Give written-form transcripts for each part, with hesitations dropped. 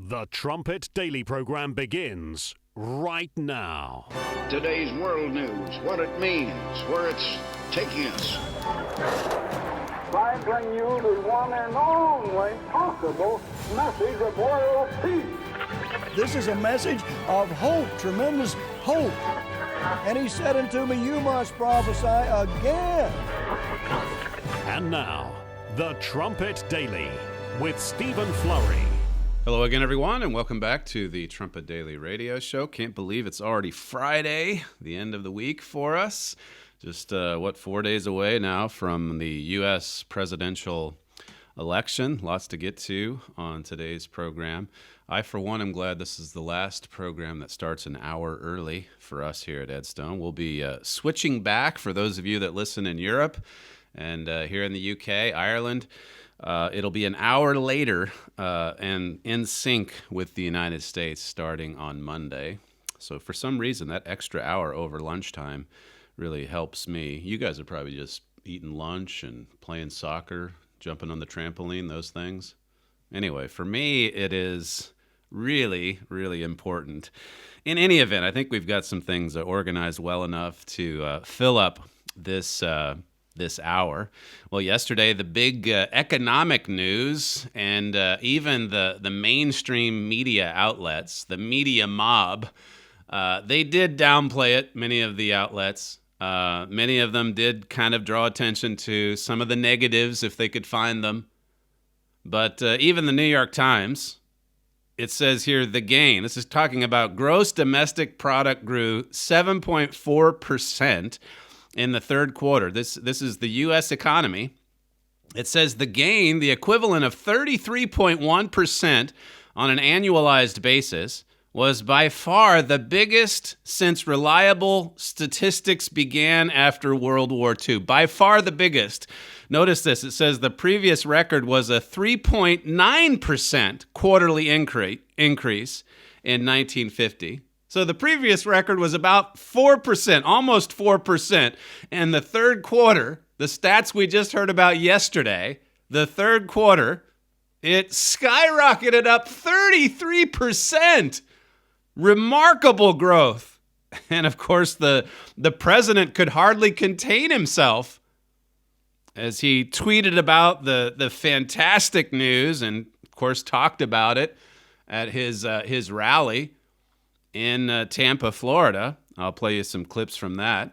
The Trumpet Daily program begins right now. Today's world news, what it means, where it's taking us. I bring you the one and only possible message of world peace. This is a message of hope, tremendous hope. And he said unto me, you must prophesy again. And now, The Trumpet Daily with Stephen Flurry. Hello again, everyone, and welcome back to the Trumpet Daily Radio Show. Can't believe it's already Friday, the end of the week for us. Just, 4 days away now from the U.S. presidential election. Lots to get to on today's program. I, for one, am glad this is the last program that starts an hour early for us here at Edstone. We'll be switching back for those of you that listen in Europe and here in the U.K., Ireland. It'll be an hour later and in sync with the United States starting on Monday. So for some reason, that extra hour over lunchtime really helps me. You guys are probably just eating lunch and playing soccer, jumping on the trampoline, those things. Anyway, for me, it is really, really important. In any event, I think we've got some things organized well enough to fill up this hour. Well, yesterday, the big economic news and even the mainstream media outlets, the media mob, they did downplay it, many of the outlets. Many of them did kind of draw attention to some of the negatives if they could find them. But even the New York Times, it says here, the gain. This is talking about gross domestic product grew 7.4% in the third quarter. This is the U.S. economy. It says the gain, the equivalent of 33.1% on an annualized basis, was by far the biggest since reliable statistics began after World War II. By far the biggest. Notice this. It says the previous record was a 3.9% quarterly increase in 1950. So the previous record was about 4%, almost 4%. And the third quarter, the stats we just heard about yesterday, the third quarter, it skyrocketed up 33%. Remarkable growth. And of course, the president could hardly contain himself as he tweeted about the fantastic news and, of course, talked about it at his rally in Tampa, Florida. I'll play you some clips from that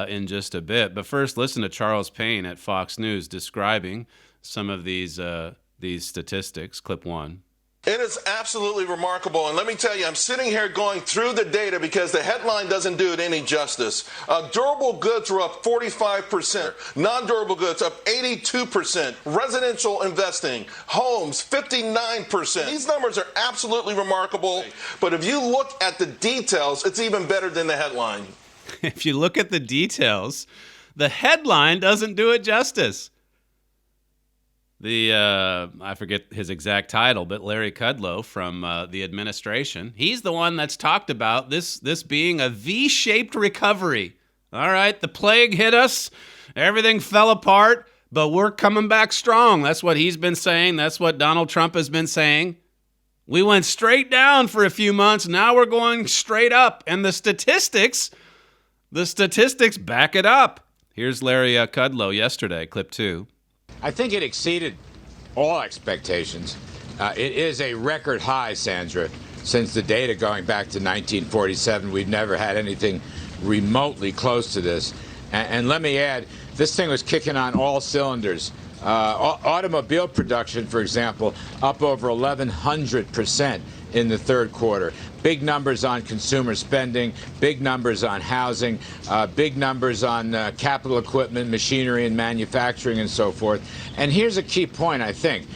in just a bit. But first, listen to Charles Payne at Fox News describing some of these statistics. Clip one. It is absolutely remarkable, and let me tell you, I'm sitting here going through the data because the headline doesn't do it any justice. Durable goods were up 45%, non-durable goods up 82%, residential investing, homes 59%. These numbers are absolutely remarkable, but if you look at the details, it's even better than the headline. If you look at the details, the headline doesn't do it justice. I forget his exact title, but Larry Kudlow from the administration, he's the one that's talked about this being a V-shaped recovery. All right, the plague hit us, everything fell apart, but we're coming back strong. That's what he's been saying. That's what Donald Trump has been saying. We went straight down for a few months. Now we're going straight up. And the statistics back it up. Here's Larry Kudlow yesterday, clip 2. I think it exceeded all expectations. It is a record high, Sandra. Since the data going back to 1947, we've never had anything remotely close to this. And let me add, this thing was kicking on all cylinders. Automobile production, for example, up over 1,100% in the third quarter. Big numbers on consumer spending, big numbers on housing, big numbers on capital equipment, machinery and manufacturing and so forth. And here's a key point, I think.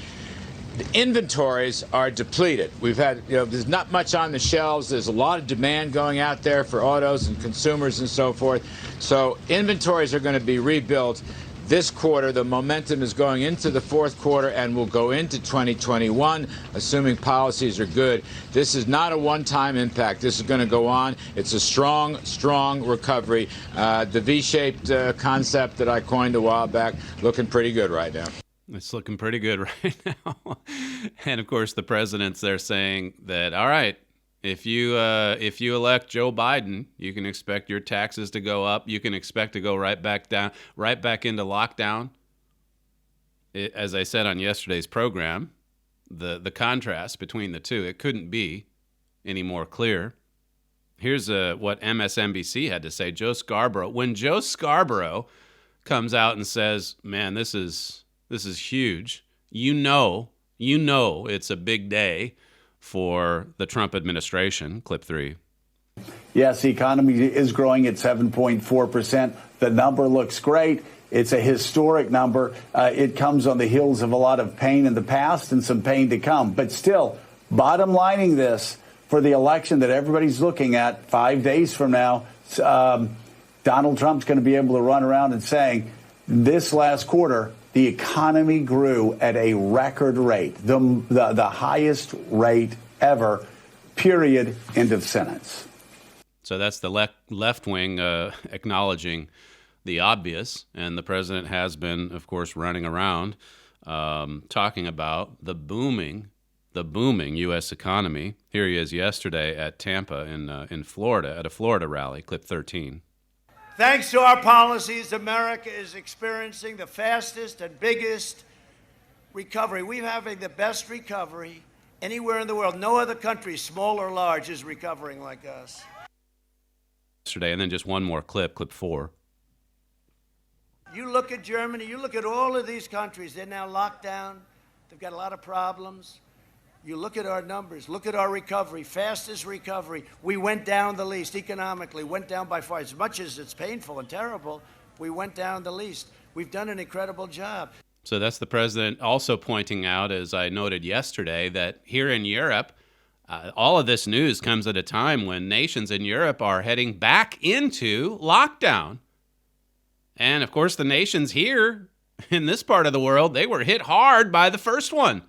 The inventories are depleted. We've had, there's not much on the shelves. There's a lot of demand going out there for autos and consumers and so forth. So inventories are going to be rebuilt this quarter. The momentum is going into the fourth quarter and will go into 2021, assuming policies are good. This is not a one-time impact. This is going to go on. It's a strong, strong recovery. The V-shaped concept that I coined a while back, looking pretty good right now. It's looking pretty good right now. And of course, the president's there saying that, all right, if you elect Joe Biden, you can expect your taxes to go up. You can expect to go right back into lockdown. As I said on yesterday's program, the contrast between the two, it couldn't be any more clear. Here's what MSNBC had to say. Joe Scarborough. When Joe Scarborough comes out and says, "Man, this is huge," you know it's a big day for the Trump administration. Clip 3. Yes, the economy is growing at 7.4%. The number looks great. It's a historic number. It comes on the heels of a lot of pain in the past and some pain to come. But still, bottom lining this, for the election that everybody's looking at 5 days from now, Donald Trump's going to be able to run around and saying, this last quarter, the economy grew at a record rate, the highest rate ever, period, end of sentence. So that's the left wing acknowledging the obvious, and the president has been, of course, running around talking about the booming U.S. economy. Here he is yesterday at Tampa in Florida at a Florida rally. Clip 13. Thanks to our policies, America is experiencing the fastest and biggest recovery. We're having the best recovery anywhere in the world. No other country, small or large, is recovering like us. Yesterday, and then just one more clip 4. You look at Germany, you look at all of these countries, they're now locked down. They've got a lot of problems. You look at our numbers, look at our recovery, fastest recovery. We went down the least economically, went down by far. As much as it's painful and terrible, we went down the least. We've done an incredible job. So that's the president also pointing out, as I noted yesterday, that here in Europe, all of this news comes at a time when nations in Europe are heading back into lockdown. And of course, the nations here in this part of the world, they were hit hard by the first one.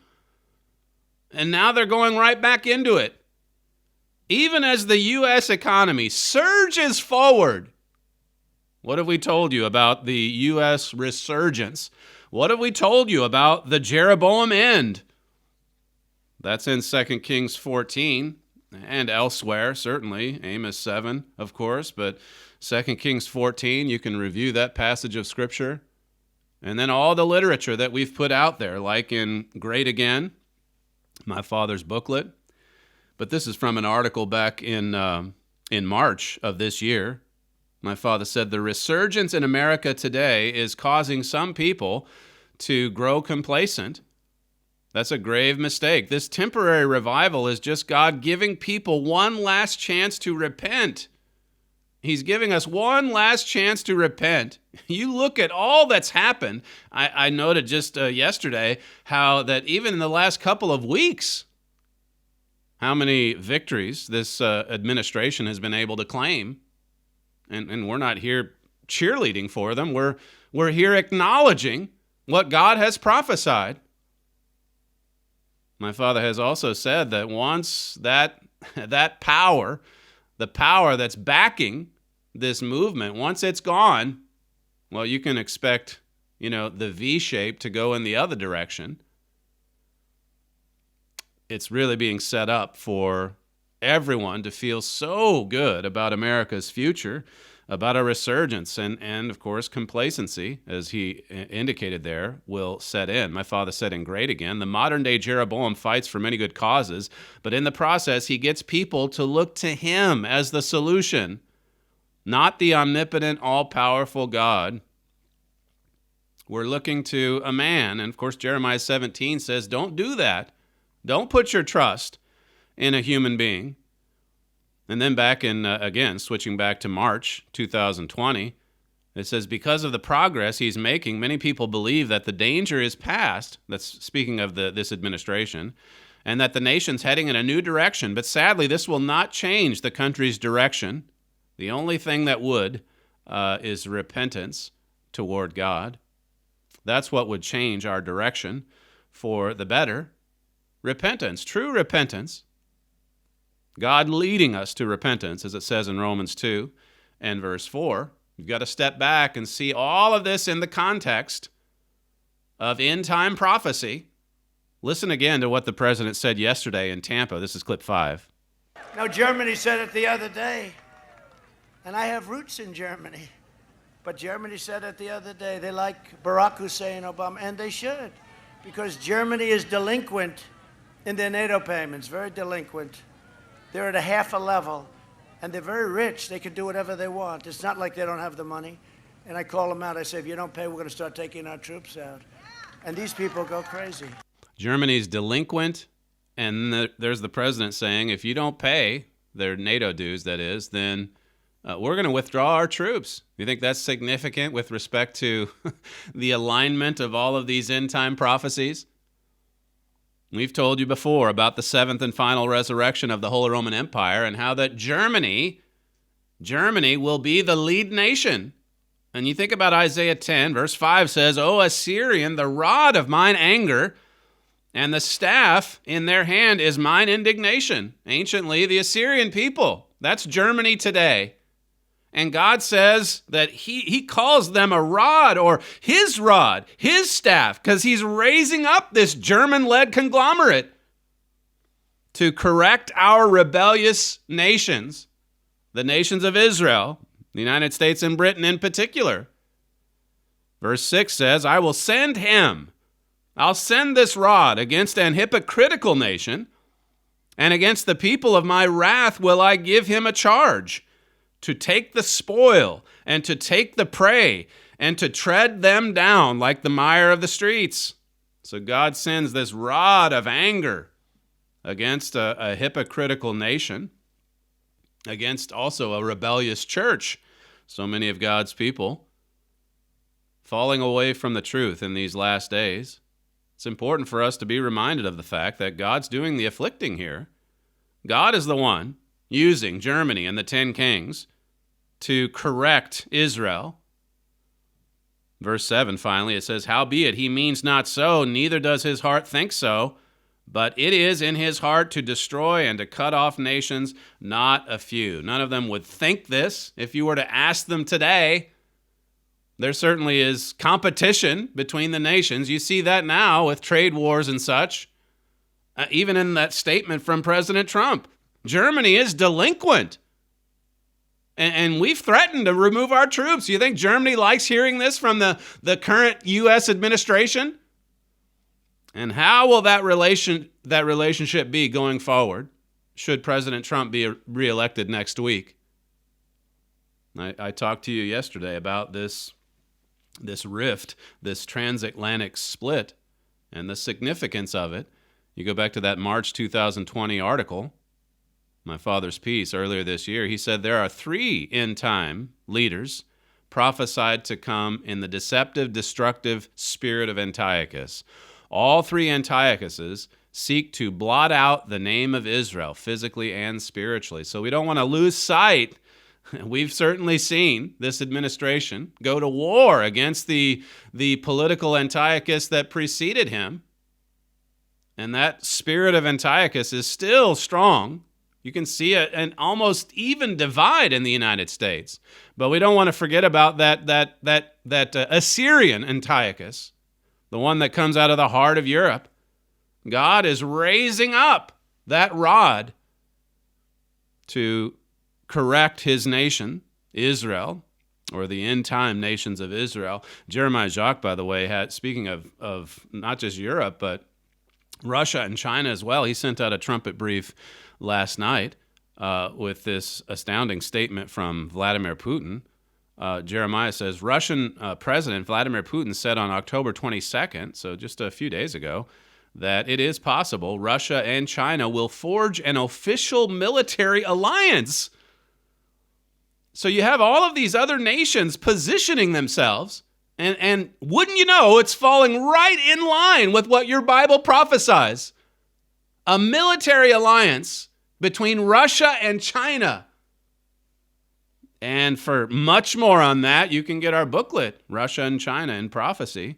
And now they're going right back into it. Even as the U.S. economy surges forward. What have we told you about the U.S. resurgence? What have we told you about the Jeroboam end? That's in 2 Kings 14 and elsewhere, certainly. Amos 7, of course, but 2 Kings 14, you can review that passage of Scripture. And then all the literature that we've put out there, like in Great Again, my father's booklet. But this is from an article back in March of this year. My father said, the resurgence in America today is causing some people to grow complacent. That's a grave mistake. This temporary revival is just God giving people one last chance to repent. He's giving us one last chance to repent. You look at all that's happened. I noted just yesterday how that even in the last couple of weeks, how many victories this administration has been able to claim. And we're not here cheerleading for them. We're here acknowledging what God has prophesied. My father has also said that once that power, the power that's backing this movement, once it's gone, well, you can expect, the V shape to go in the other direction. It's really being set up for everyone to feel so good about America's future, about a resurgence, and of course, complacency, as he indicated there, will set in. My father said in Great Again, the modern-day Jeroboam fights for many good causes, but in the process, he gets people to look to him as the solution, not the omnipotent, all-powerful God. We're looking to a man, and of course, Jeremiah 17 says, don't do that. Don't put your trust in a human being. And then back in, again, switching back to March 2020, it says, because of the progress he's making, many people believe that the danger is past. That's speaking of this administration, and that the nation's heading in a new direction. But sadly, this will not change the country's direction. The only thing that would is repentance toward God. That's what would change our direction for the better. Repentance, true repentance. God leading us to repentance, as it says in Romans 2 and verse 4. You've got to step back and see all of this in the context of end-time prophecy. Listen again to what the president said yesterday in Tampa. This is clip 5. Now, Germany said it the other day, and I have roots in Germany. But Germany said it the other day. They like Barack Hussein Obama, and they should, because Germany is delinquent in their NATO payments, very delinquent. They're at a half a level, and they're very rich. They can do whatever they want. It's not like they don't have the money. And I call them out. I say, if you don't pay, we're going to start taking our troops out. And these people go crazy. Germany's delinquent, and there's the president saying, if you don't pay their NATO dues, that is, then we're going to withdraw our troops. You think that's significant with respect to the alignment of all of these end-time prophecies? We've told you before about the seventh and final resurrection of the Holy Roman Empire and how that Germany will be the lead nation. And you think about Isaiah 10, verse 5 says, O Assyrian, the rod of mine anger, and the staff in their hand is mine indignation. Anciently, the Assyrian people, that's Germany today. And God says that he calls them a rod, or his staff, because he's raising up this German-led conglomerate to correct our rebellious nations, the nations of Israel, the United States and Britain in particular. Verse 6 says, I will send him. I'll send this rod against an hypocritical nation, and against the people of my wrath will I give him a charge, to take the spoil and to take the prey and to tread them down like the mire of the streets. So God sends this rod of anger against a hypocritical nation, against also a rebellious church. So many of God's people falling away from the truth in these last days. It's important for us to be reminded of the fact that God's doing the afflicting here. God is the one using Germany and the 10 kings to correct Israel. Verse 7, finally, it says, Howbeit he means not so, neither does his heart think so, but it is in his heart to destroy and to cut off nations, not a few. None of them would think this if you were to ask them today. There certainly is competition between the nations. You see that now with trade wars and such. Even in that statement from President Trump, Germany is delinquent. And we've threatened to remove our troops. You think Germany likes hearing this from the current U.S. administration? And how will that relationship be going forward should President Trump be reelected next week? I talked to you yesterday about this rift, this transatlantic split, and the significance of it. You go back to that March 2020 article, My Father's Peace, earlier this year. He said there are 3 end-time leaders prophesied to come in the deceptive, destructive spirit of Antiochus. All 3 Antiochuses seek to blot out the name of Israel, physically and spiritually. So we don't want to lose sight. We've certainly seen this administration go to war against the political Antiochus that preceded him. And that spirit of Antiochus is still strong. You can see an almost even divide in the United States. But we don't want to forget about that Assyrian Antiochus, the one that comes out of the heart of Europe. God is raising up that rod to correct his nation, Israel, or the end-time nations of Israel. Jeremiah Jacques, by the way, speaking of not just Europe, but Russia and China as well, he sent out a trumpet brief last night with this astounding statement from Vladimir Putin. Jeremiah says, Russian President Vladimir Putin said on October 22nd, so just a few days ago, that it is possible Russia and China will forge an official military alliance. So you have all of these other nations positioning themselves, and wouldn't you know, it's falling right in line with what your Bible prophesies. A military alliance between Russia and China. And for much more on that, you can get our booklet, Russia and China in Prophecy.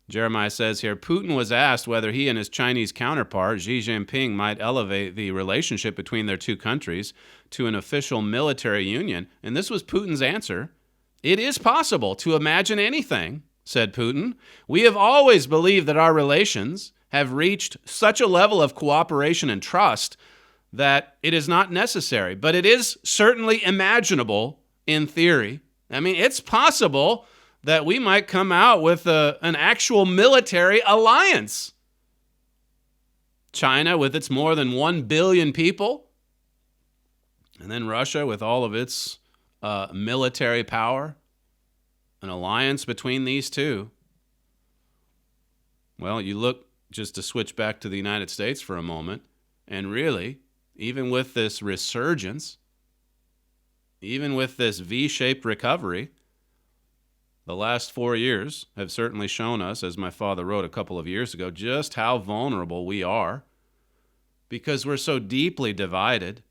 Jeremiah says here, Putin was asked whether he and his Chinese counterpart, Xi Jinping, might elevate the relationship between their two countries to an official military union. And this was Putin's answer. It is possible to imagine anything, said Putin. We have always believed that our relations have reached such a level of cooperation and trust that it is not necessary, but it is certainly imaginable in theory. I mean, it's possible that we might come out with an actual military alliance. China with its more than 1 billion people, and then Russia with all of its military power, an alliance between these two. Well, you look, just to switch back to the United States for a moment, and really, even with this resurgence, even with this V-shaped recovery, the last 4 years have certainly shown us, as my father wrote a couple of years ago, just how vulnerable we are because we're so deeply divided.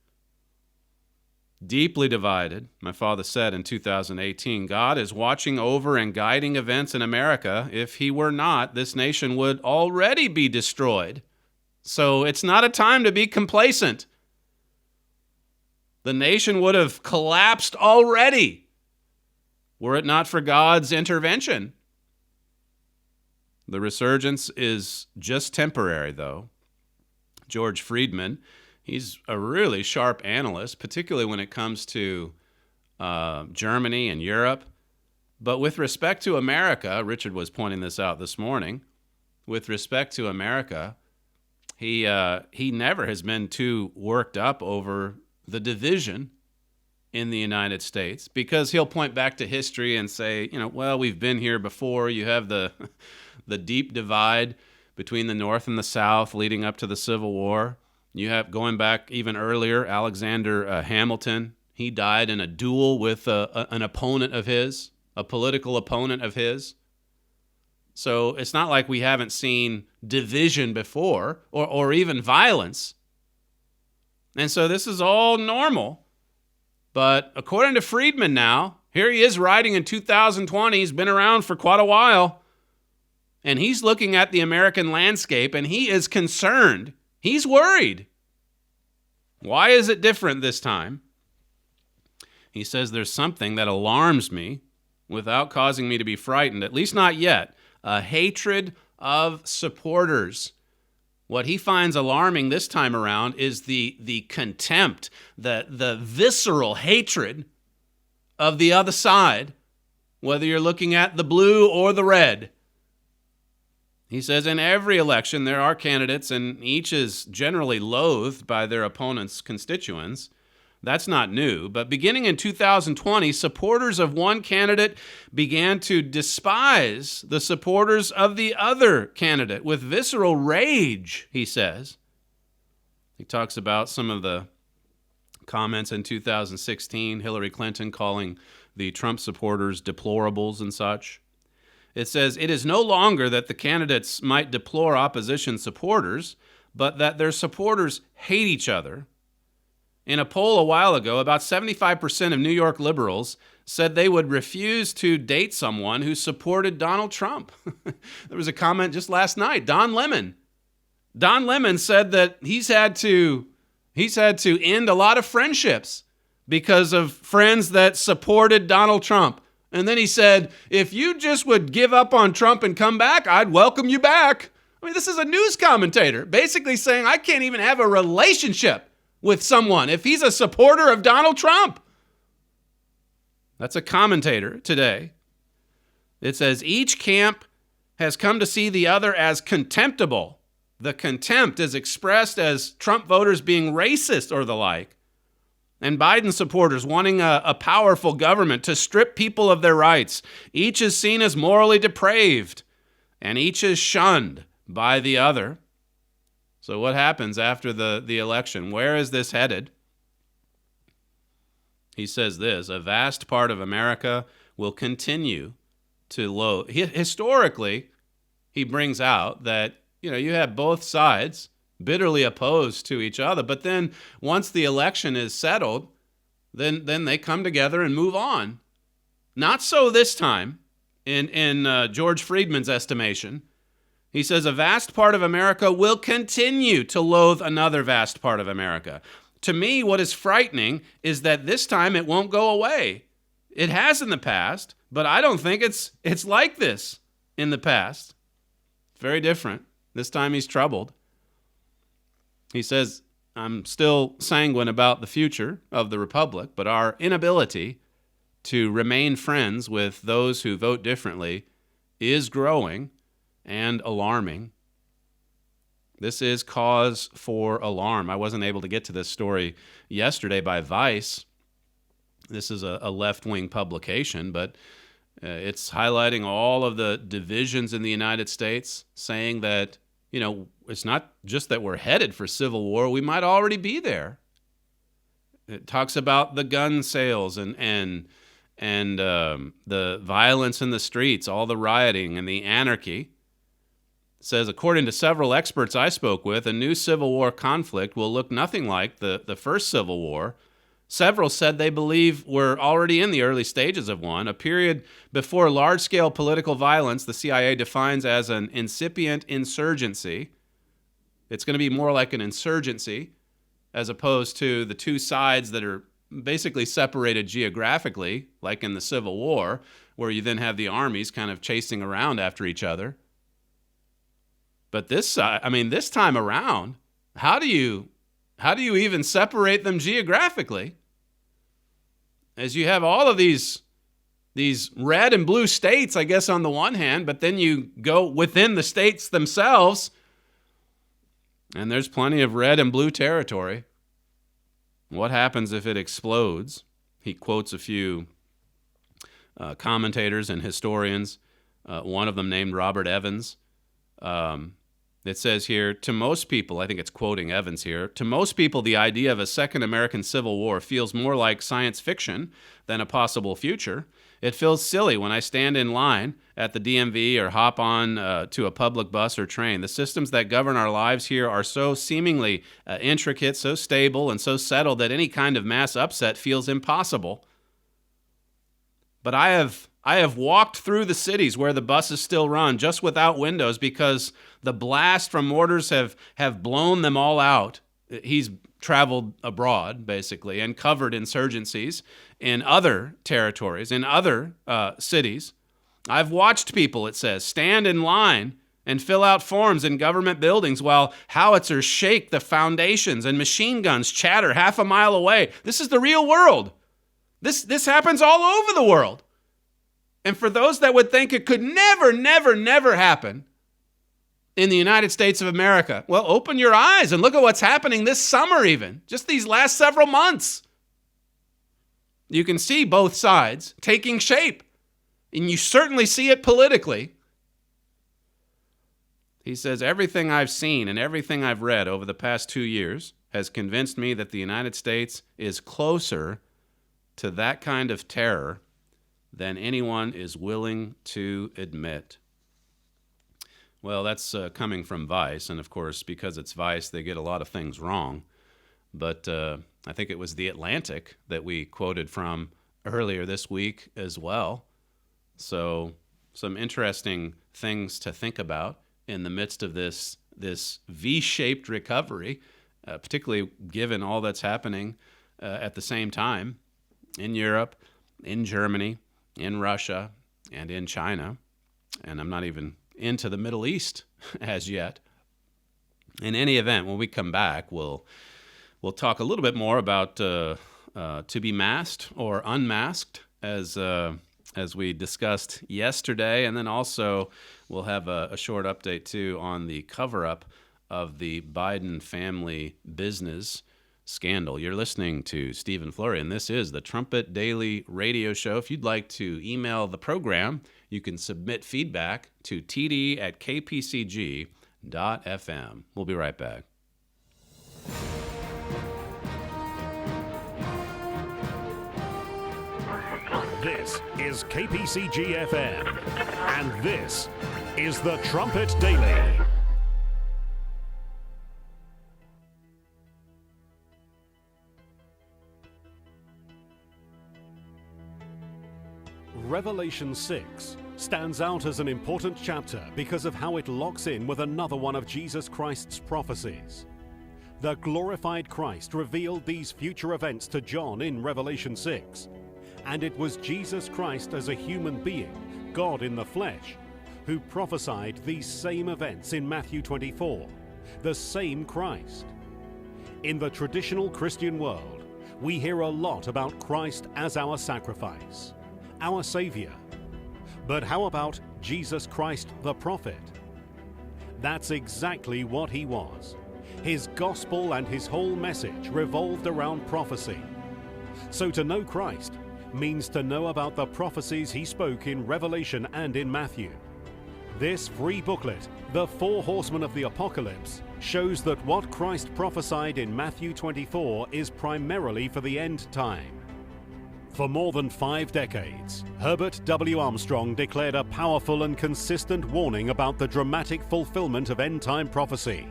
Deeply divided. My father said in 2018, God is watching over and guiding events in America. If he were not, this nation would already be destroyed. So it's not a time to be complacent. The nation would have collapsed already were it not for God's intervention. The resurgence is just temporary, though. George Friedman, he's a really sharp analyst, particularly when it comes to Germany and Europe. But with respect to America, Richard was pointing this out this morning, with respect to America, he never has been too worked up over the division in the United States, because he'll point back to history and say, well, we've been here before. You have the deep divide between the North and the South leading up to the Civil War. You have, going back even earlier, Alexander Hamilton. He died in a duel with an opponent of his, a political opponent of his. So it's not like we haven't seen division before or even violence. And so this is all normal. But according to Friedman now, here he is writing in 2020. He's been around for quite a while. And he's looking at the American landscape and he is concerned. He's worried. Why is it different this time? He says there's something that alarms me without causing me to be frightened, at least not yet. A hatred of supporters. What he finds alarming this time around is the contempt, the visceral hatred of the other side, whether you're looking at the blue or the red. He says in every election there are candidates, and each is generally loathed by their opponent's constituents. That's not new, but beginning in 2020, supporters of one candidate began to despise the supporters of the other candidate with visceral rage, he says. He talks about some of the comments in 2016, Hillary Clinton calling the Trump supporters deplorables and such. It says, it is no longer that the candidates might deplore opposition supporters, but that their supporters hate each other. In a poll a while ago, about 75% of New York liberals said they would refuse to date someone who supported Donald Trump. There was a comment just last night, Don Lemon. Don Lemon said that he's had to end a lot of friendships because of friends that supported Donald Trump. And then he said, if you just would give up on Trump and come back, I'd welcome you back. I mean, this is a news commentator basically saying I can't even have a relationship with someone if he's a supporter of Donald Trump. That's a commentator today. It says each camp has come to see the other as contemptible. The contempt is expressed as Trump voters being racist or the like, and Biden supporters wanting a powerful government to strip people of their rights. Each is seen as morally depraved, and each is shunned by the other. So what happens after the election? Where is this headed? He says this, a vast part of America will continue to loathe. Historically, he brings out that, you have both sides bitterly opposed to each other, but then once the election is settled, then they come together and move on. Not so this time, in George Friedman's estimation. He says a vast part of America will continue to loathe another vast part of America. To me, what is frightening is that this time it won't go away. It has in the past, but I don't think it's like this. in the past. Very different. This time he's troubled. He says, I'm still sanguine about the future of the republic, but our inability to remain friends with those who vote differently is growing and alarming. This is cause for alarm. I wasn't able to get to this story yesterday by Vice. This is a left-wing publication, but it's highlighting all of the divisions in the United States, saying that, it's not just that we're headed for civil war, we might already be there. It talks about the gun sales and the violence in the streets, all the rioting and the anarchy. It says, according to several experts I spoke with, a new civil war conflict will look nothing like the first civil war. Several said they believe we're already in the early stages of one, a period before large-scale political violence the CIA defines as an incipient insurgency. It's going to be more like an insurgency as opposed to the two sides that are basically separated geographically, like in the Civil War, where you then have the armies kind of chasing around after each other. But this time around, how do you even separate them geographically? As you have all of these red and blue states, I guess, on the one hand, but then you go within the states themselves, and there's plenty of red and blue territory. What happens if it explodes? He quotes a few commentators and historians, one of them named Robert Evans. It says here, to most people, I think it's quoting Evans here, to most people, the idea of a second American Civil War feels more like science fiction than a possible future. It feels silly when I stand in line at the DMV or hop on to a public bus or train. The systems that govern our lives here are so seemingly intricate, so stable, and so settled that any kind of mass upset feels impossible. But I have walked through the cities where the buses still run just without windows because the blast from mortars have blown them all out. He's traveled abroad, basically, and covered insurgencies in other territories, in other cities. I've watched people, it says, stand in line and fill out forms in government buildings while howitzers shake the foundations and machine guns chatter half a mile away. This is the real world. This happens all over the world. And for those that would think it could never, never, never happen in the United States of America, well, open your eyes and look at what's happening this summer even, just these last several months. You can see both sides taking shape, and you certainly see it politically. He says, everything I've seen and everything I've read over the past 2 years has convinced me that the United States is closer to that kind of terror than anyone is willing to admit. Well, that's coming from Vice, and of course, because it's Vice, they get a lot of things wrong. But I think it was The Atlantic that we quoted from earlier this week as well. So some interesting things to think about in the midst of this V-shaped recovery, particularly given all that's happening at the same time in Europe, in Germany, in Russia, and in China. And I'm not even into the Middle East as yet. In any event, when we come back, we'll talk a little bit more about To Be Masked or Unmasked, as we discussed yesterday, and then also we'll have a short update too on the cover-up of the Biden family business scandal. You're listening to Stephen Flurry, and this is the Trumpet Daily Radio Show. If you'd like to email the program, you can submit feedback to td@kpcg.fm. We'll be right back. This is KPCG-FM, and this is the Trumpet Daily. Revelation 6 stands out as an important chapter because of how it locks in with another one of Jesus Christ's prophecies. The glorified Christ revealed these future events to John in Revelation 6, and it was Jesus Christ as a human being, God in the flesh, who prophesied these same events in Matthew 24, the same Christ. In the traditional Christian world, we hear a lot about Christ as our sacrifice, our Savior. But how about Jesus Christ the prophet? That's exactly what he was. His gospel and his whole message revolved around prophecy. So to know Christ means to know about the prophecies he spoke in Revelation and in Matthew. This free booklet, The Four Horsemen of the Apocalypse, shows that what Christ prophesied in Matthew 24 is primarily for the end time. For more than 5 decades, Herbert W. Armstrong declared a powerful and consistent warning about the dramatic fulfillment of end-time prophecy.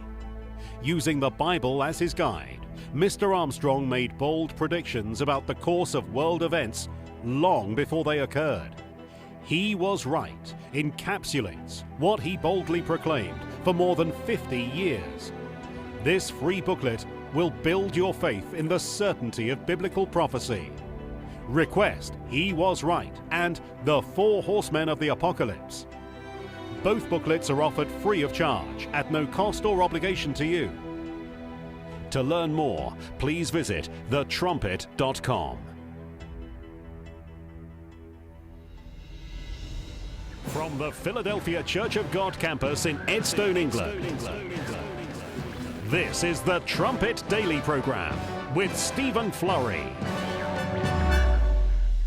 Using the Bible as his guide, Mr. Armstrong made bold predictions about the course of world events long before they occurred. He was right encapsulates what he boldly proclaimed for more than 50 years. This free booklet will build your faith in the certainty of biblical prophecy. Request He Was Right and The Four Horsemen of the Apocalypse. Both booklets are offered free of charge at no cost or obligation to you. To learn more, please visit thetrumpet.com. From the Philadelphia Church of God campus in Edstone, England, this is the Trumpet Daily Program with Stephen Flurry.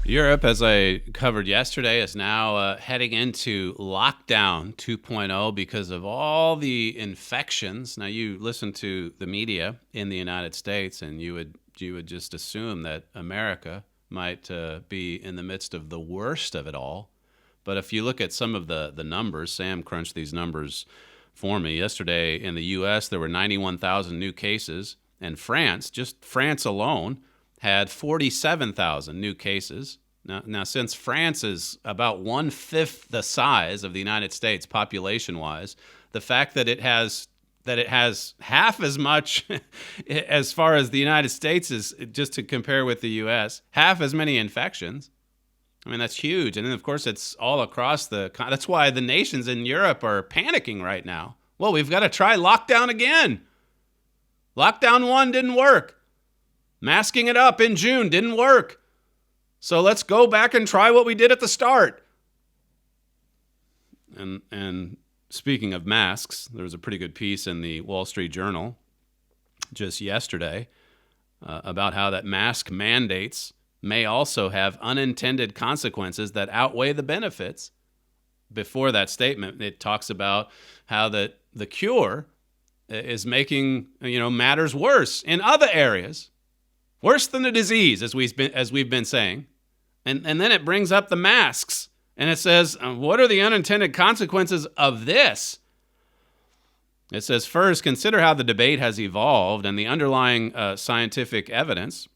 Europe, as I covered yesterday, is now heading into lockdown 2.0 because of all the infections. Now, you listen to the media in the United States, and you would just assume that America might be in the midst of the worst of it all. But if you look at some of the numbers, Sam crunched these numbers for me. Yesterday in the U.S., there were 91,000 new cases, and France, just France alone, had 47,000 new cases. Now, since France is about 1/5 the size of the United States population-wise, the fact that it has half as much as far as the United States is, just to compare with the U.S., half as many infections. I mean, that's huge. And then, of course, it's all across that's why the nations in Europe are panicking right now. Well, we've got to try lockdown again. Lockdown 1 didn't work. Masking it up in June didn't work. So let's go back and try what we did at the start. And speaking of masks, there was a pretty good piece in the Wall Street Journal just yesterday about how that mask mandates may also have unintended consequences that outweigh the benefits. Before that statement, it talks about how the cure is making matters worse in other areas, worse than the disease, as we've been saying, and then it brings up the masks, and it says, what are the unintended consequences of this? It says, first, consider how the debate has evolved and the underlying scientific evidence.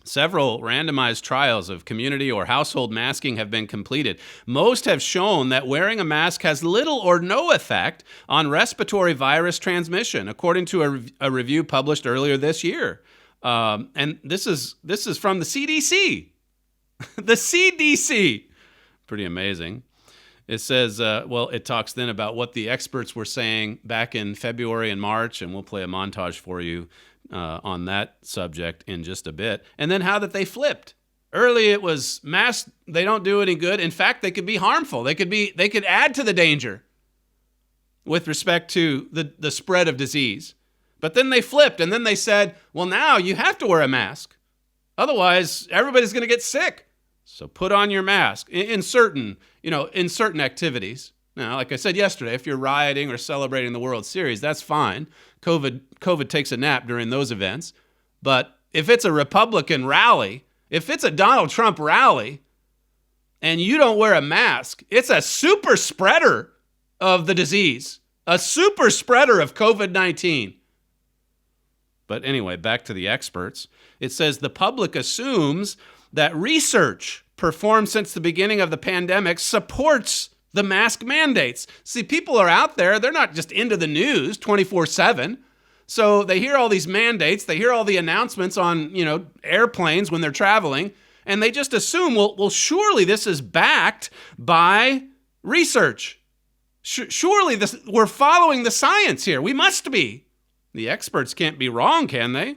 Several randomized trials of community or household masking have been completed. Most have shown that wearing a mask has little or no effect on respiratory virus transmission, according to a review published earlier this year. And this is from the CDC. The CDC. Pretty amazing. It says, it talks then about what the experts were saying back in February and March, and we'll play a montage for you on that subject in just a bit. And then how that they flipped. Early it was masks, they don't do any good. In fact, they could be harmful. They could add to the danger with respect to the spread of disease. But then they flipped, and then they said, well, now you have to wear a mask. Otherwise, everybody's going to get sick. So put on your mask in certain activities. Now, like I said yesterday, if you're rioting or celebrating the World Series, that's fine. COVID takes a nap during those events. But if it's a Republican rally, if it's a Donald Trump rally, and you don't wear a mask, it's a super spreader of the disease, a super spreader of COVID-19. But anyway, back to the experts. It says the public assumes that research performed since the beginning of the pandemic supports the mask mandates. See, people are out there. They're not just into the news 24/7. So they hear all these mandates. They hear all the announcements on, airplanes when they're traveling. And they just assume, well, surely this is backed by research. Surely we're following the science here. We must be. The experts can't be wrong, can they?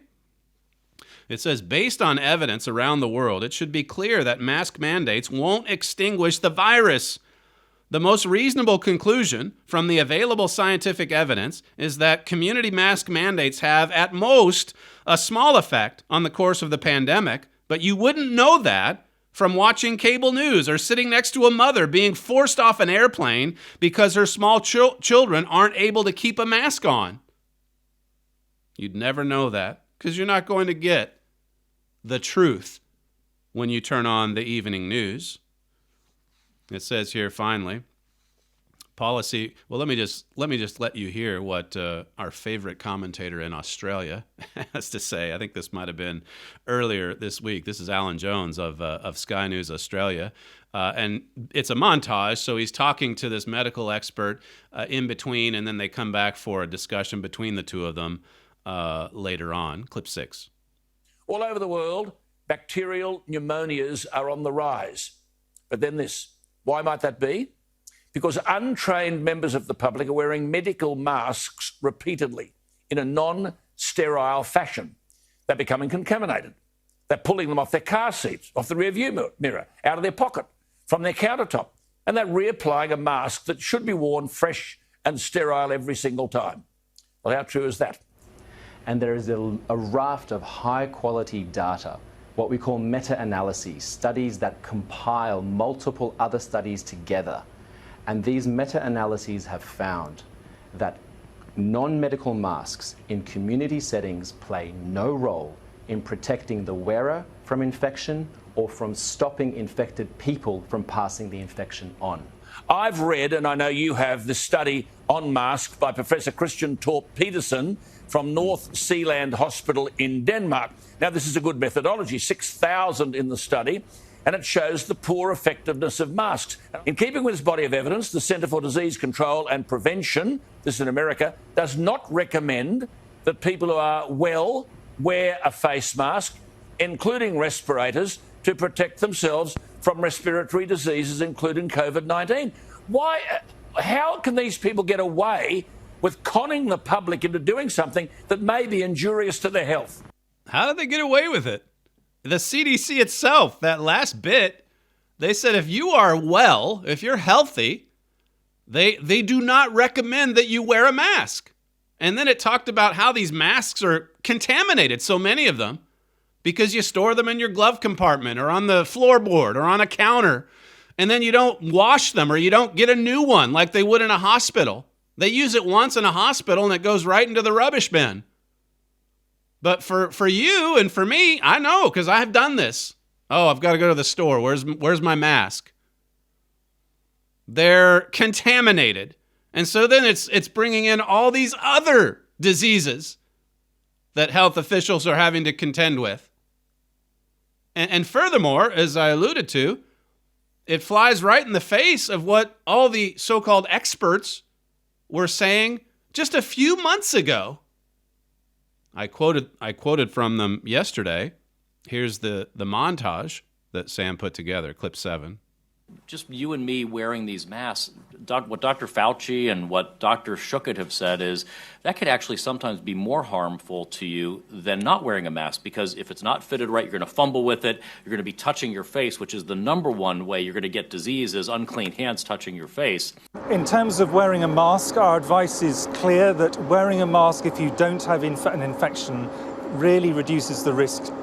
It says, based on evidence around the world, it should be clear that mask mandates won't extinguish the virus. The most reasonable conclusion from the available scientific evidence is that community mask mandates have, at most, a small effect on the course of the pandemic, but you wouldn't know that from watching cable news or sitting next to a mother being forced off an airplane because her small children aren't able to keep a mask on. You'd never know that because you're not going to get the truth when you turn on the evening news. It says here, finally, policy. Well, let me just let you hear what our favorite commentator in Australia has to say. I think this might have been earlier this week. This is Alan Jones of Sky News Australia, and it's a montage. So he's talking to this medical expert in between, and then they come back for a discussion between the two of them later on. Clip 6. All over the world, bacterial pneumonias are on the rise. But then this. Why might that be? Because untrained members of the public are wearing medical masks repeatedly in a non-sterile fashion. They're becoming contaminated. They're pulling them off their car seats, off the rear-view mirror, out of their pocket, from their countertop, and they're reapplying a mask that should be worn fresh and sterile every single time. Well, how true is that? And there is a raft of high-quality data, what we call meta-analyses, studies that compile multiple other studies together. And these meta-analyses have found that non-medical masks in community settings play no role in protecting the wearer from infection or from stopping infected people from passing the infection on. I've read, and I know you have, the study Unmasked by Professor Christian Torp Petersen from North Zealand Hospital in Denmark. Now, this is a good methodology, 6,000 in the study, and it shows the poor effectiveness of masks. In keeping with this body of evidence, the Centre for Disease Control and Prevention, this is in America, does not recommend that people who are well wear a face mask, including respirators, to protect themselves from respiratory diseases, including COVID-19. Why? How can these people get away with conning the public into doing something that may be injurious to their health? How did they get away with it? The CDC itself, that last bit, they said if you are well, if you're healthy, they do not recommend that you wear a mask. And then it talked about how these masks are contaminated, so many of them, because you store them in your glove compartment or on the floorboard or on a counter, and then you don't wash them or you don't get a new one like they would in a hospital. They use it once in a hospital and it goes right into the rubbish bin. But for you and for me, I know because I've done this. Oh, I've got to go to the store. Where's my mask? They're contaminated. And so then it's bringing in all these other diseases that health officials are having to contend with. And furthermore, as I alluded to, it flies right in the face of what all the so-called experts were saying just a few months ago. I quoted from them yesterday. Here's the montage that Sam put together, clip 7. Just you and me wearing these masks, what Dr. Fauci and what Dr. Schuchat have said is that could actually sometimes be more harmful to you than not wearing a mask, because if it's not fitted right, you're going to fumble with it, you're going to be touching your face, which is the number one way you're going to get disease is unclean hands touching your face. In terms of wearing a mask, our advice is clear that wearing a mask if you don't have an infection really reduces the risk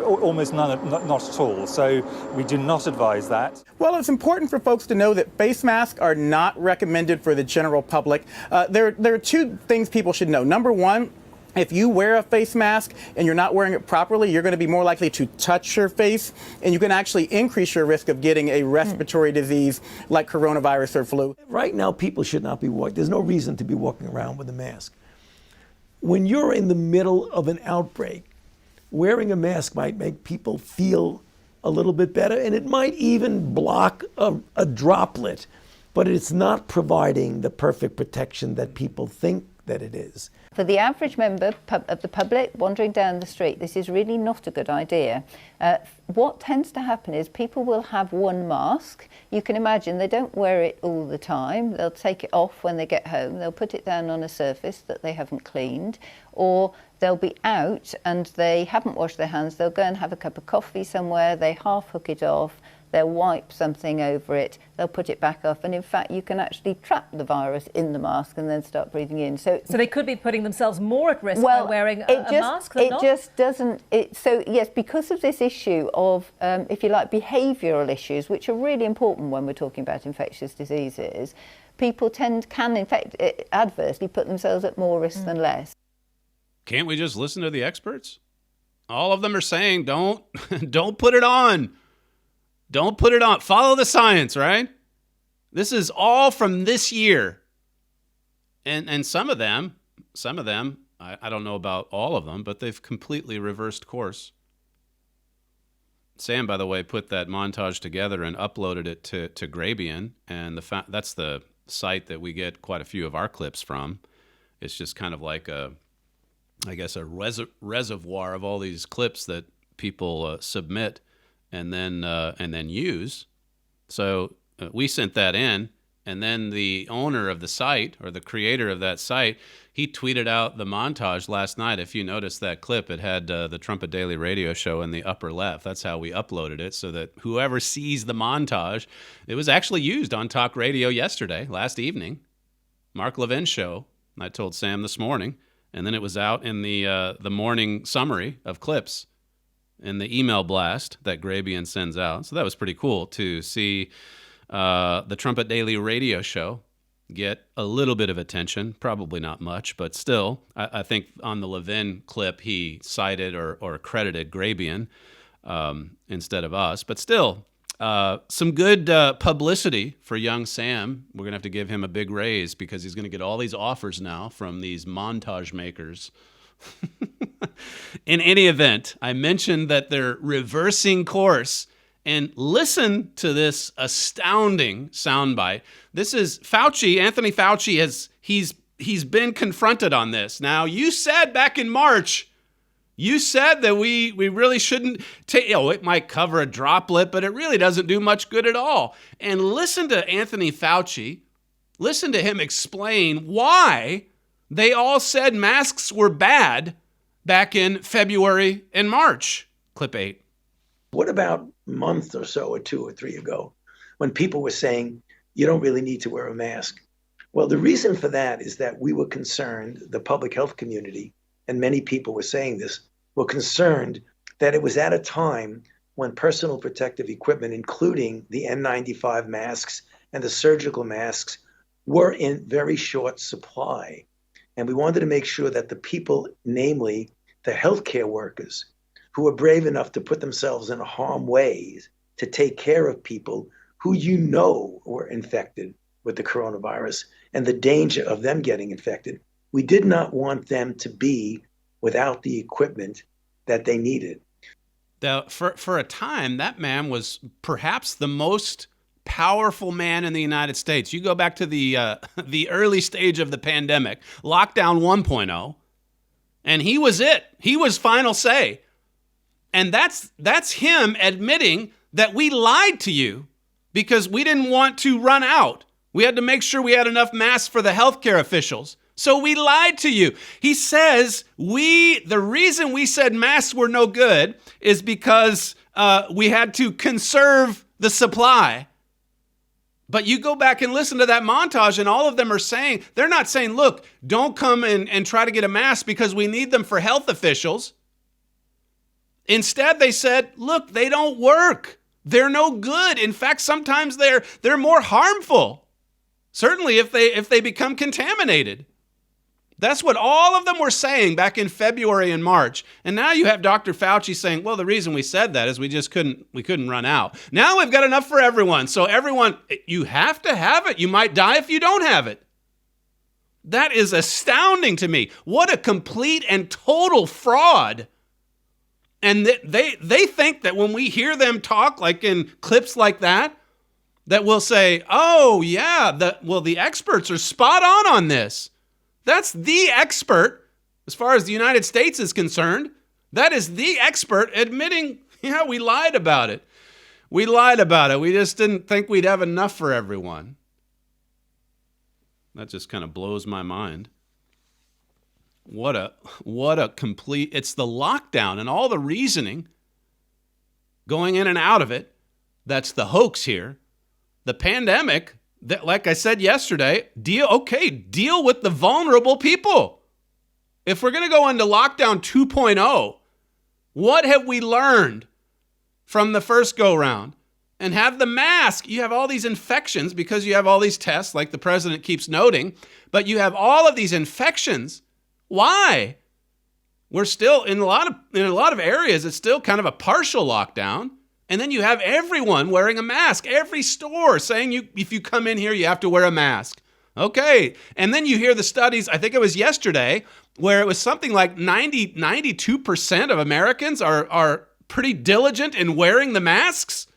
almost none, not at all. So we do not advise that. Well, it's important for folks to know that face masks are not recommended for the general public. There are two things people should know. Number one, if you wear a face mask and you're not wearing it properly, you're going to be more likely to touch your face, and you can actually increase your risk of getting a respiratory disease like coronavirus or flu. Right now, people should not be walking. There's no reason to be walking around with a mask. When you're in the middle of an outbreak, wearing a mask might make people feel a little bit better, and it might even block a droplet, but it's not providing the perfect protection that people think that it is. For the average member of the public wandering down the street, this is really not a good idea. What tends to happen is people will have one mask. You can imagine they don't wear it all the time. They'll take it off when they get home. They'll put it down on a surface that they haven't cleaned, or they'll be out and they haven't washed their hands. They'll go and have a cup of coffee somewhere. They half hook it off. They'll wipe something over it, they'll put it back off, and in fact you can actually trap the virus in the mask and then start breathing in. So they could be putting themselves more at risk by wearing a mask than not? It just doesn't, so yes, because of this issue of, if you like, behavioural issues, which are really important when we're talking about infectious diseases, people can adversely put themselves at more risk than less. Can't we just listen to the experts? All of them are saying, don't put it on. Don't put it on. Follow the science, right? This is all from this year. And some of them, I don't know about all of them, but they've completely reversed course. Sam, by the way, put that montage together and uploaded it to Grabian, and that's the site that we get quite a few of our clips from. It's just kind of like a reservoir of all these clips that people submit and then use. So we sent that in, and then the owner of the site, or the creator of that site, he tweeted out the montage last night. If you notice that clip, it had the Trumpet Daily Radio Show in the upper left. That's how we uploaded it, so that whoever sees the montage, it was actually used on talk radio yesterday, last evening, Mark Levin's show. I told Sam this morning, and then it was out in the morning summary of clips in the email blast that Grabian sends out. So that was pretty cool to see the Trumpet Daily Radio Show get a little bit of attention. Probably not much, but still, I think on the Levin clip, he cited or credited Grabian instead of us. But still, some good publicity for young Sam. We're going to have to give him a big raise because he's going to get all these offers now from these montage makers. In any event, I mentioned that they're reversing course, and listen to this astounding soundbite. This is Fauci. Anthony Fauci he's been confronted on this. Now, you said back in March, you said that we really shouldn't take, it might cover a droplet, but it really doesn't do much good at all. And listen to Anthony Fauci. Listen to him explain why they all said masks were bad back in February and March. Clip 8. What about a month or so, or 2 or 3 ago, when people were saying, you don't really need to wear a mask? Well, the reason for that is that we were concerned, the public health community, and many people were saying this, were concerned that it was at a time when personal protective equipment, including the N95 masks and the surgical masks, were in very short supply. And we wanted to make sure that the people, namely the healthcare workers, who were brave enough to put themselves in harm's way to take care of people who were infected with the coronavirus and the danger of them getting infected, we did not want them to be without the equipment that they needed. Now, for a time, that man was perhaps the most powerful man in the United States. You go back to the early stage of the pandemic, lockdown 1.0, and he was it. He was final say. And that's him admitting that we lied to you because we didn't want to run out. We had to make sure we had enough masks for the healthcare officials. So we lied to you. He says the reason we said masks were no good is because we had to conserve the supply. But you go back and listen to that montage, and all of them are saying, they're not saying, look, don't come and try to get a mask because we need them for health officials. Instead, they said, look, they don't work. They're no good. In fact, sometimes they're more harmful. Certainly if they become contaminated. That's what all of them were saying back in February and March. And now you have Dr. Fauci saying, well, the reason we said that is we couldn't run out. Now we've got enough for everyone. So everyone, you have to have it. You might die if you don't have it. That is astounding to me. What a complete and total fraud. And they think that when we hear them talk, like in clips like that we'll say, oh, yeah, the experts are spot on this. That's the expert, as far as the United States is concerned. That is the expert admitting, yeah, we lied about it. We lied about it. We just didn't think we'd have enough for everyone. That just kind of blows my mind. What a complete, it's the lockdown and all the reasoning going in and out of it. That's the hoax here. The pandemic, that, like I said yesterday, deal with the vulnerable people. If we're going to go into lockdown 2.0, what have we learned from the first go round? And have the mask. You have all these infections because you have all these tests, like the president keeps noting, but you have all of these infections. Why? We're still in a lot of areas, it's still kind of a partial lockdown. And then you have everyone wearing a mask, every store saying if you come in here, you have to wear a mask. Okay. And then you hear the studies, I think it was yesterday, where it was something like 92% of Americans are pretty diligent in wearing the masks.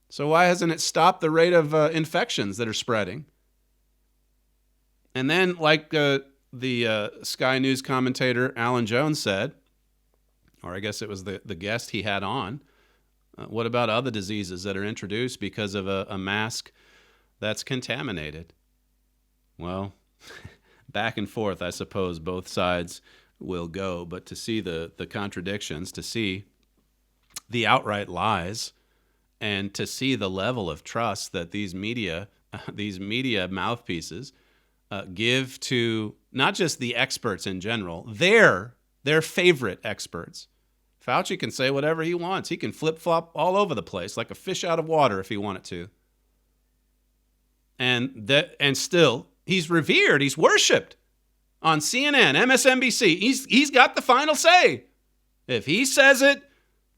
So why hasn't it stopped the rate of infections that are spreading? And then, like the Sky News commentator Alan Jones said, or I guess it was the guest he had on, what about other diseases that are introduced because of a mask that's contaminated? Well, back and forth, I suppose both sides will go, but to see the contradictions, to see the outright lies, and to see the level of trust that these media mouthpieces give to not just the experts in general, their favorite experts. Fauci can say whatever he wants. He can flip-flop all over the place like a fish out of water if he wanted to. And still, he's revered, he's worshipped on CNN, MSNBC. He's got the final say. If he says it,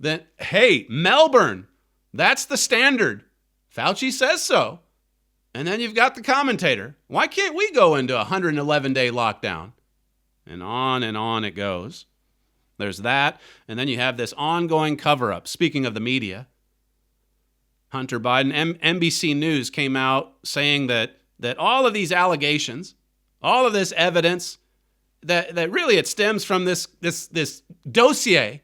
then, hey, Melbourne, that's the standard. Fauci says so. And then you've got the commentator. Why can't we go into a 111-day lockdown? And on it goes. There's that. And then you have this ongoing cover-up. Speaking of the media, Hunter Biden, NBC News came out saying that all of these allegations, all of this evidence, that really it stems from this dossier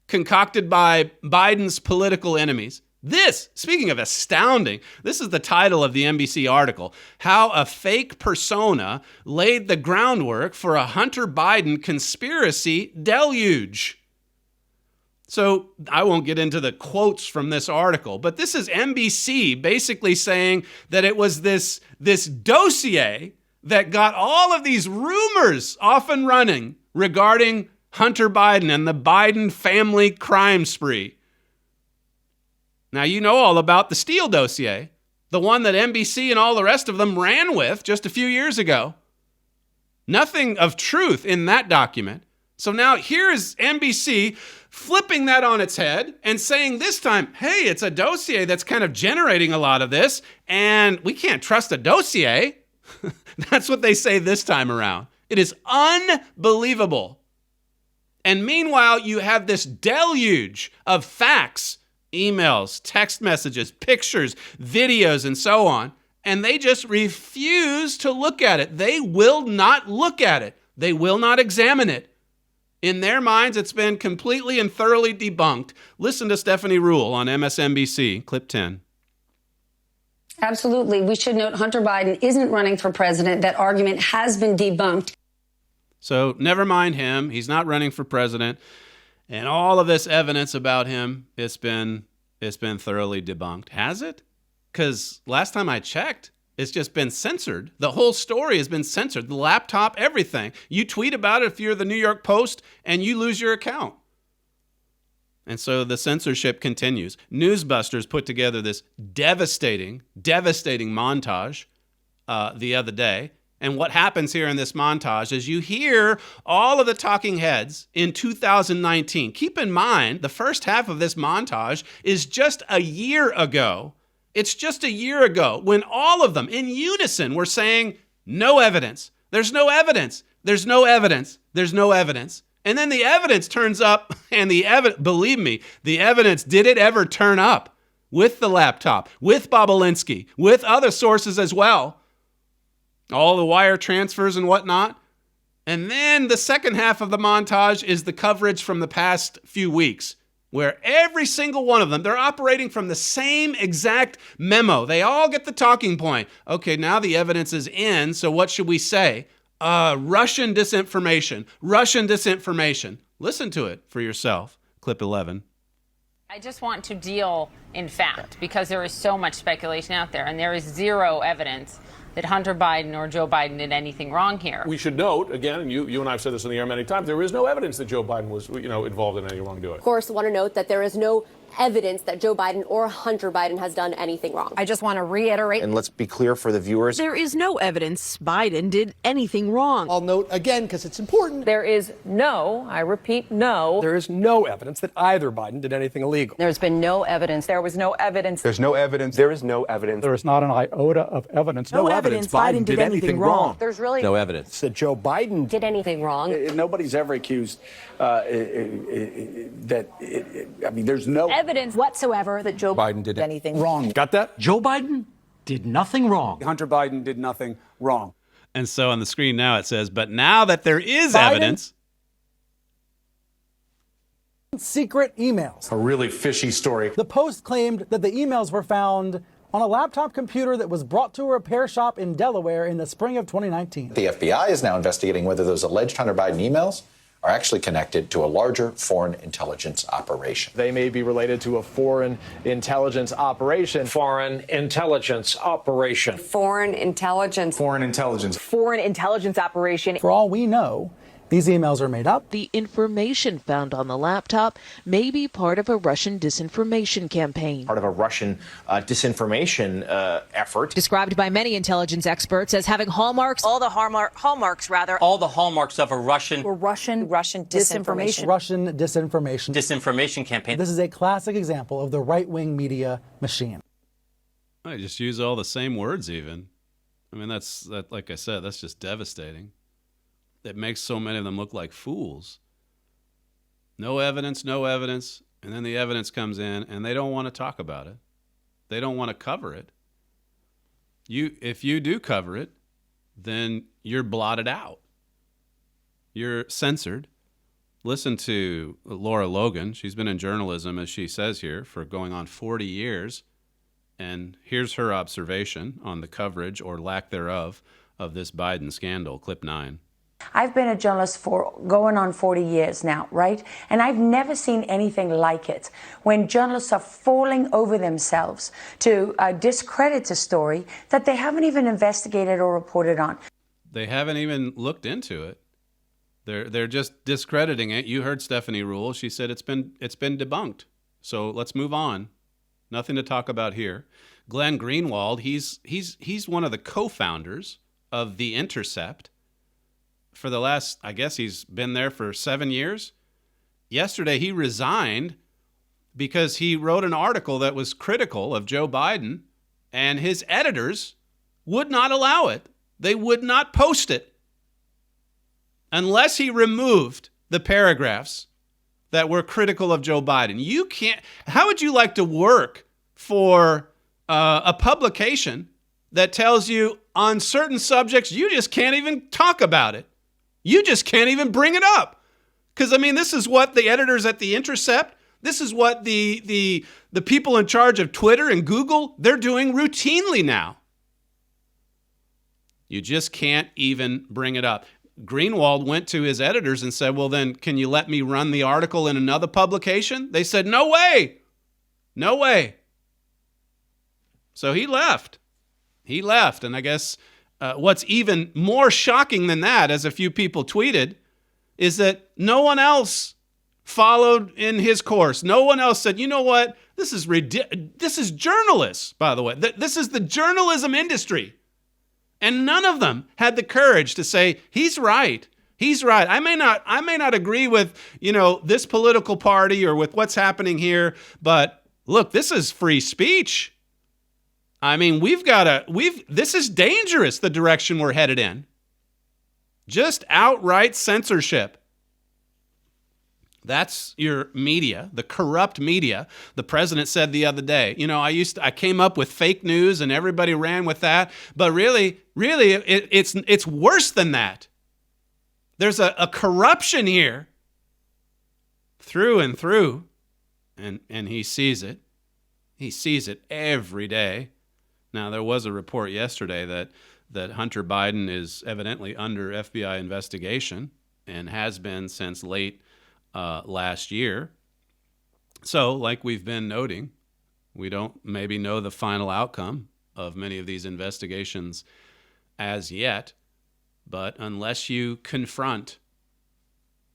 concocted by Biden's political enemies. This, speaking of astounding, this is the title of the NBC article, How a Fake Persona Laid the Groundwork for a Hunter Biden Conspiracy Deluge. So I won't get into the quotes from this article, but this is NBC basically saying that it was this dossier that got all of these rumors off and running regarding Hunter Biden and the Biden family crime spree. Now, you know all about the Steele dossier, the one that NBC and all the rest of them ran with just a few years ago. Nothing of truth in that document. So now here is NBC flipping that on its head and saying this time, hey, it's a dossier that's kind of generating a lot of this, and we can't trust a dossier. That's what they say this time around. It is unbelievable. And meanwhile, you have this deluge of facts, emails, text messages, pictures, videos, and so on, and they just refuse to look at it. They will not look at it. They will not examine it. In their minds, it's been completely and thoroughly debunked. Listen to Stephanie Ruhle on MSNBC, clip 10. Absolutely. We should note Hunter Biden isn't running for president. That argument has been debunked. So never mind him. He's not running for president. And all of this evidence about him, it's been thoroughly debunked. Has it? Because last time I checked, it's just been censored. The whole story has been censored. The laptop, everything. You tweet about it if you're the New York Post, and you lose your account. And so the censorship continues. Newsbusters put together this devastating montage the other day. And what happens here in this montage is you hear all of the talking heads in 2019. Keep in mind, the first half of this montage is just a year ago. It's just a year ago when all of them in unison were saying, no evidence. There's no evidence. There's no evidence. There's no evidence. And then the evidence turns up, and believe me, the evidence, did it ever turn up with the laptop, with Bobulinski, with other sources as well? All the wire transfers and whatnot, And then the second half of the montage is the coverage from the past few weeks, where every single one of them, they're operating from the same exact memo. They all get the talking point. Okay, now the evidence is in, so what should we say? Russian disinformation. Russian disinformation. Listen to it for yourself. Clip 11. I just want to deal in fact, because there is so much speculation out there, and there is zero evidence that Hunter Biden or Joe Biden did anything wrong here. We should note, again, and you and I have said this in the air many times, there is no evidence that Joe Biden was, involved in any wrongdoing. Of course, I want to note that there is no evidence that Joe Biden or Hunter Biden has done anything wrong. I just want to reiterate. And let's be clear for the viewers. There is no evidence Biden did anything wrong. I'll note again, because it's important. There is no, I repeat, no. There is no evidence that either Biden did anything illegal. There's been no evidence. There was no evidence. There's no evidence. There is no evidence. There is not an iota of evidence. No evidence Biden did anything wrong. There's really no evidence that Joe Biden did anything wrong. Nobody's ever accused there's no evidence whatsoever that Joe Biden did anything wrong. Got that? Joe Biden did nothing wrong. Hunter Biden did nothing wrong. And so on the screen now it says, but now that there is evidence. Secret emails. A really fishy story. The Post claimed that the emails were found on a laptop computer that was brought to a repair shop in Delaware in the spring of 2019. The FBI is now investigating whether those alleged Hunter Biden emails are actually connected to a larger foreign intelligence operation. They may be related to a foreign intelligence operation. Foreign intelligence operation. Foreign intelligence. Foreign intelligence. Foreign intelligence operation. For all we know, these emails are made up. The information found on the laptop may be part of a Russian disinformation campaign. part of a Russian disinformation effort. Described by many intelligence experts as having hallmarks. All the hallmarks, rather. All the hallmarks of a Russian Russian disinformation. Russian disinformation. disinformation campaign. This is a classic example of the right-wing media machine. I just use all the same words even. I mean, like I said, that's just devastating. It makes so many of them look like fools. No evidence, and then the evidence comes in, and they don't want to talk about it. They don't want to cover it. If you do cover it, then you're blotted out. You're censored. Listen to Laura Logan. She's been in journalism, as she says here, for going on 40 years. And here's her observation on the coverage, or lack thereof, of this Biden scandal. Clip 9. I've been a journalist for going on 40 years now, right? And I've never seen anything like it. When journalists are falling over themselves to discredit a story that they haven't even investigated or reported on. They haven't even looked into it. They're just discrediting it. You heard Stephanie Rule. She said it's been debunked. So let's move on. Nothing to talk about here. Glenn Greenwald, he's one of the co-founders of The Intercept. For the last, I guess he's been there for 7 years. Yesterday, he resigned because he wrote an article that was critical of Joe Biden, and his editors would not allow it. They would not post it unless he removed the paragraphs that were critical of Joe Biden. You can't. How would you like to work for a publication that tells you on certain subjects you just can't even talk about it? You just can't even bring it up. Because, I mean, this is what the editors at The Intercept, this is what the people in charge of Twitter and Google, they're doing routinely now. You just can't even bring it up. Greenwald went to his editors and said, well, then, can you let me run the article in another publication? They said, no way. No way. So he left. And I guess what's even more shocking than that, as a few people tweeted, is that no one else followed in his course. No one else said, you know what? This is This is journalists, by the way. This is the journalism industry. And none of them had the courage to say, he's right. He's right. I may not agree with, this political party or with what's happening here, but look, this is free speech. I mean, this is dangerous, the direction we're headed in. Just outright censorship. That's your media, the corrupt media. The president said the other day, I came up with fake news and everybody ran with that. But really, it's worse than that. There's a corruption here through and through, and he sees it. He sees it every day. Now, there was a report yesterday that Hunter Biden is evidently under FBI investigation and has been since late last year. So, like we've been noting, we don't maybe know the final outcome of many of these investigations as yet. But unless you confront,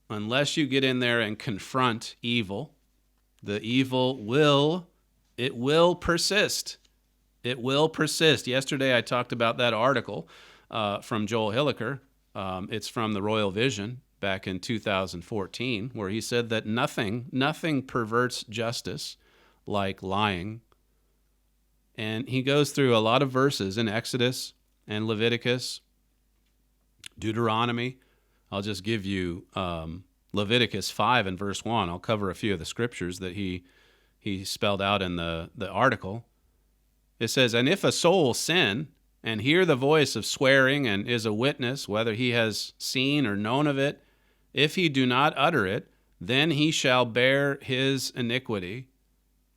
unless you get in there and confront evil, the evil will persist. It will persist. Yesterday I talked about that article from Joel Hilliker. It's from the Royal Vision back in 2014, where he said that nothing perverts justice like lying. And he goes through a lot of verses in Exodus and Leviticus, Deuteronomy. I'll just give you Leviticus 5 and verse 1. I'll cover a few of the scriptures that he spelled out in the article. It says, "And if a soul sin and hear the voice of swearing and is a witness, whether he has seen or known of it, if he do not utter it, then he shall bear his iniquity."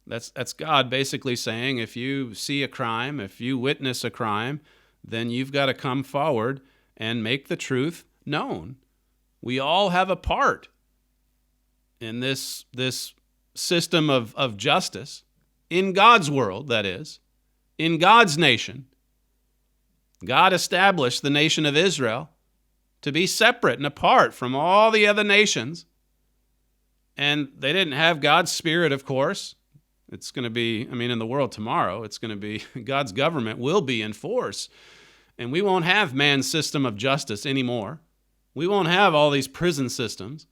That's God basically saying, if you see a crime, if you witness a crime, then you've got to come forward and make the truth known. We all have a part in this system of justice, in God's world, that is, in God's nation. God established the nation of Israel to be separate and apart from all the other nations. And they didn't have God's spirit, of course. It's going to be, in the world tomorrow, it's going to be, God's government will be in force. And we won't have man's system of justice anymore. We won't have all these prison systems.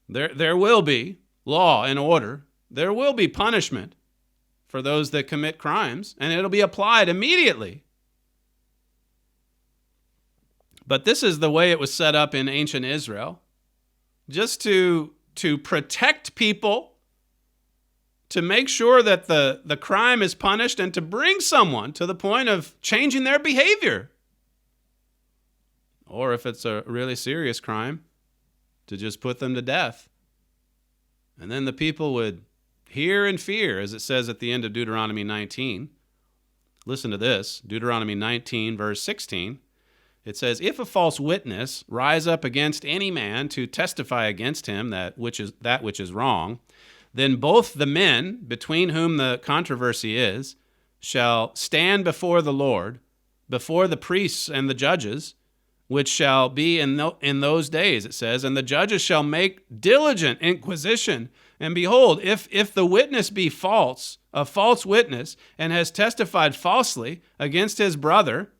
There will be law and order. There will be punishment for those that commit crimes, and it'll be applied immediately. But this is the way it was set up in ancient Israel, just to protect people, to make sure that the crime is punished, and to bring someone to the point of changing their behavior. Or if it's a really serious crime, to just put them to death. And then the people would hear and fear, as it says at the end of Deuteronomy 19. Listen to this, Deuteronomy 19, verse 16. It says, "If a false witness rise up against any man to testify against him that which is wrong, then both the men between whom the controversy is shall stand before the Lord, before the priests and the judges, which shall be in those days," it says, "and the judges shall make diligent inquisition. And behold, if the witness be false, a false witness, and has testified falsely against his brother,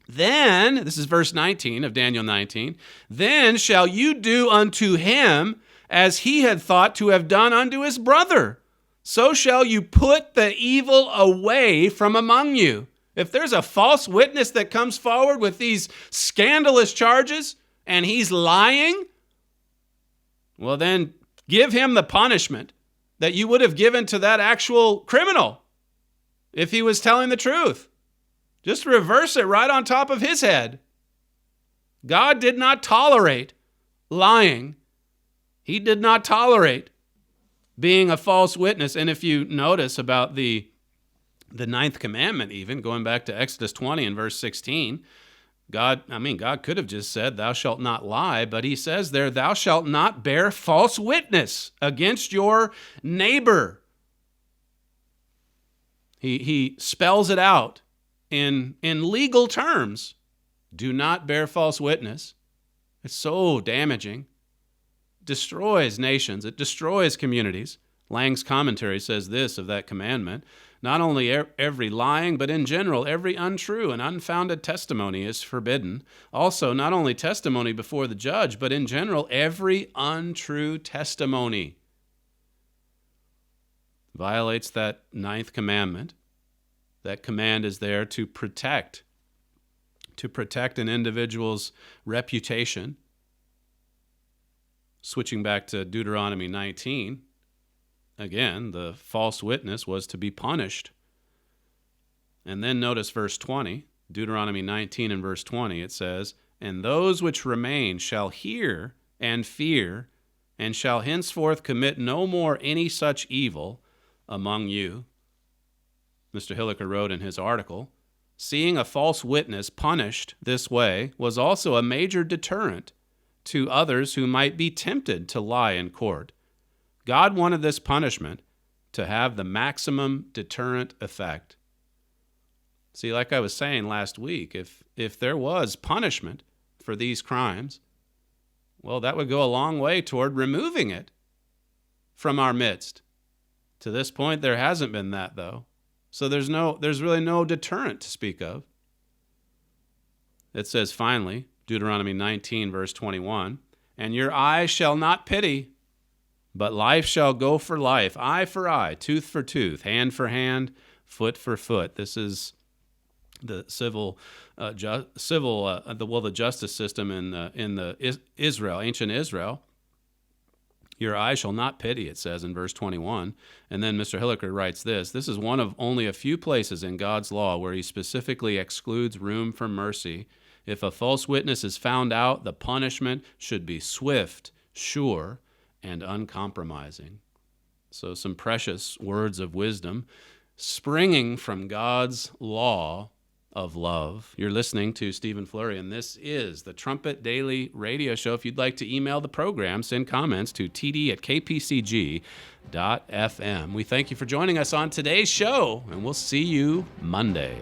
then," this is verse 19 of Daniel 19, "then shall you do unto him as he had thought to have done unto his brother. So shall you put the evil away from among you." If there's a false witness that comes forward with these scandalous charges and he's lying, well, then give him the punishment that you would have given to that actual criminal if he was telling the truth. Just reverse it right on top of his head. God did not tolerate lying. He did not tolerate being a false witness. And if you notice about the ninth commandment, even going back to Exodus 20 and verse 16, God could have just said, "Thou shalt not lie," but he says there, "Thou shalt not bear false witness against your neighbor." He spells it out in legal terms. Do not bear false witness. It's so damaging. Destroys nations. It destroys communities. Lang's commentary says this of that commandment: not only every lying, but in general, every untrue and unfounded testimony is forbidden. Also, not only testimony before the judge, but in general, every untrue testimony. Violates that ninth commandment. That command is there to protect an individual's reputation. Switching back to Deuteronomy 19, again, the false witness was to be punished. And then notice verse 20, Deuteronomy 19 and verse 20, it says, and those which remain shall hear and fear, and shall henceforth commit no more any such evil among you. Mr. Hilliker wrote in his article, seeing a false witness punished this way was also a major deterrent to others who might be tempted to lie in court. God wanted this punishment to have the maximum deterrent effect. See, like I was saying last week, if there was punishment for these crimes, well, that would go a long way toward removing it from our midst. To this point, there hasn't been that, though. So there's really no deterrent to speak of. It says, finally, Deuteronomy 19, verse 21, and your eye shall not pity, but life shall go for life, eye for eye, tooth for tooth, hand for hand, foot for foot. This is the the justice system in the ancient Israel. Your eye shall not pity, it says in verse 21. And then Mr. Hilliker writes this. This is one of only a few places in God's law where he specifically excludes room for mercy. If a false witness is found out, the punishment should be swift, sure, and uncompromising. So some precious words of wisdom springing from God's law of love. You're listening to Stephen Flurry, and this is the Trumpet Daily Radio Show. If you'd like to email the program, send comments to td@kpcg.fm. We thank you for joining us on today's show, and we'll see you Monday.